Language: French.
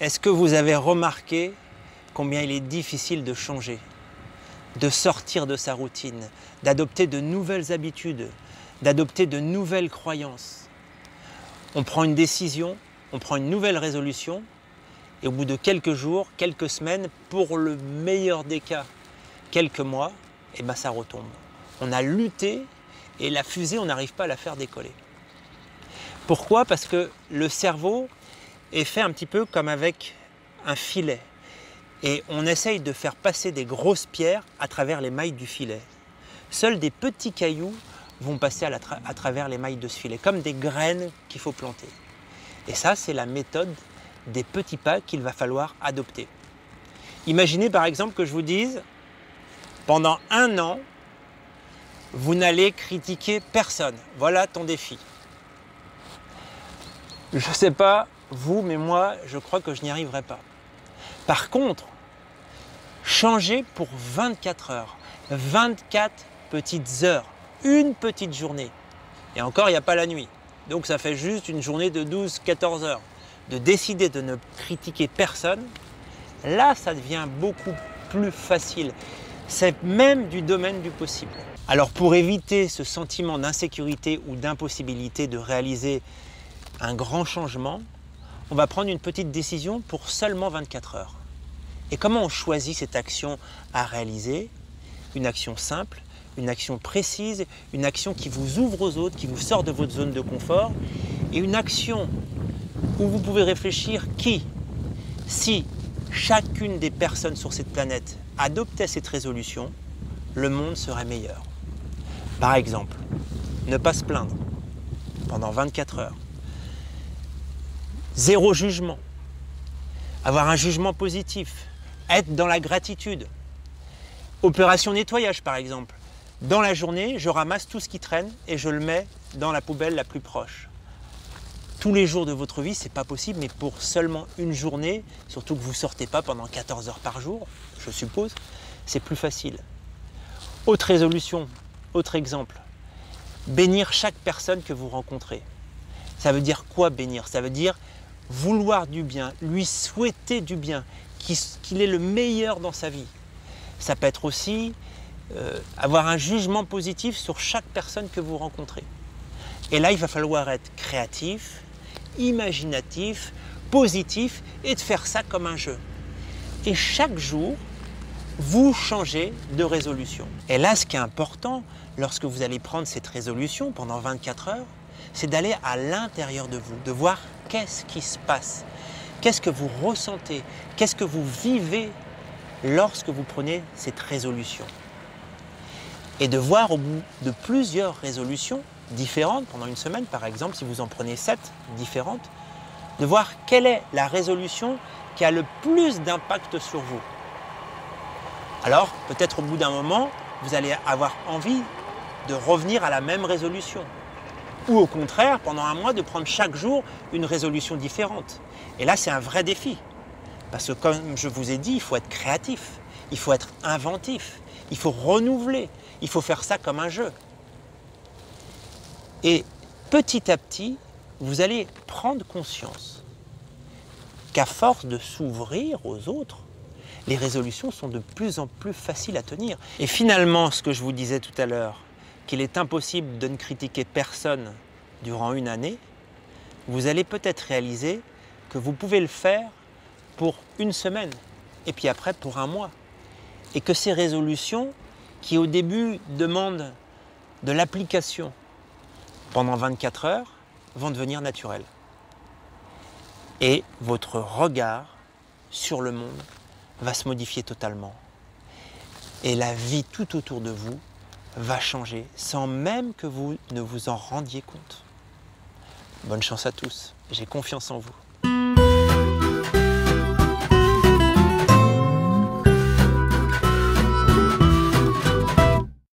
Est-ce que vous avez remarqué combien il est difficile de changer, de sortir de sa routine, d'adopter de nouvelles habitudes, d'adopter de nouvelles croyances? On prend une décision, on prend une nouvelle résolution et au bout de quelques jours, quelques semaines, pour le meilleur des cas, quelques mois, et ben ça retombe. On a lutté et la fusée, on n'arrive pas à la faire décoller. Pourquoi? Parce que le cerveau est fait un petit peu comme avec un filet. Et on essaye de faire passer des grosses pierres à travers les mailles du filet. Seuls des petits cailloux vont passer à travers les mailles de ce filet, comme des graines qu'il faut planter. Et ça, c'est la méthode des petits pas qu'il va falloir adopter. Imaginez par exemple que je vous dise, pendant 1 an, vous n'allez critiquer personne. Voilà ton défi. Je ne sais pas vous, mais moi, je crois que je n'y arriverai pas. Par contre, changez pour 24 heures, 24 petites heures, une petite journée. Et encore, il n'y a pas la nuit. Donc ça fait juste une journée de 12-14 heures. De décider de ne critiquer personne, là, ça devient beaucoup plus facile. C'est même du domaine du possible. Alors pour éviter ce sentiment d'insécurité ou d'impossibilité de réaliser un grand changement, on va prendre une petite décision pour seulement 24 heures. Et comment on choisit cette action à réaliser? Une action simple, une action précise, une action qui vous ouvre aux autres, qui vous sort de votre zone de confort, et une action où vous pouvez réfléchir qui, si chacune des personnes sur cette planète adoptait cette résolution, le monde serait meilleur. Par exemple, ne pas se plaindre pendant 24 heures. Zéro jugement. Avoir un jugement positif. Être dans la gratitude. Opération nettoyage par exemple. Dans la journée, je ramasse tout ce qui traîne et je le mets dans la poubelle la plus proche. Tous les jours de votre vie, c'est pas possible, mais pour seulement une journée, surtout que vous ne sortez pas pendant 14 heures par jour, je suppose, c'est plus facile. Autre résolution, autre exemple. Bénir chaque personne que vous rencontrez. Ça veut dire quoi bénir? Ça veut dire vouloir du bien, lui souhaiter du bien, qu'il ait le meilleur dans sa vie. Ça peut être aussi avoir un jugement positif sur chaque personne que vous rencontrez. Et là, il va falloir être créatif, imaginatif, positif et de faire ça comme un jeu. Et chaque jour, vous changez de résolution. Et là, ce qui est important, lorsque vous allez prendre cette résolution pendant 24 heures, c'est d'aller à l'intérieur de vous, de voir qu'est-ce qui se passe, qu'est-ce que vous ressentez, qu'est-ce que vous vivez lorsque vous prenez cette résolution. Et de voir au bout de plusieurs résolutions différentes, pendant une semaine par exemple, si vous en prenez 7 différentes, de voir quelle est la résolution qui a le plus d'impact sur vous. Alors, peut-être au bout d'un moment, vous allez avoir envie de revenir à la même résolution. Ou au contraire, pendant 1 mois, de prendre chaque jour une résolution différente. Et là, c'est un vrai défi. Parce que comme je vous ai dit, il faut être créatif, il faut être inventif, il faut renouveler, il faut faire ça comme un jeu. Et petit à petit, vous allez prendre conscience qu'à force de s'ouvrir aux autres, les résolutions sont de plus en plus faciles à tenir. Et finalement, ce que je vous disais tout à l'heure, qu'il est impossible de ne critiquer personne durant 1 année, vous allez peut-être réaliser que vous pouvez le faire pour 1 semaine et puis après pour 1 mois. Et que ces résolutions, qui au début demandent de l'application pendant 24 heures, vont devenir naturelles. Et votre regard sur le monde va se modifier totalement. Et la vie tout autour de vous va changer sans même que vous ne vous en rendiez compte. Bonne chance à tous, j'ai confiance en vous.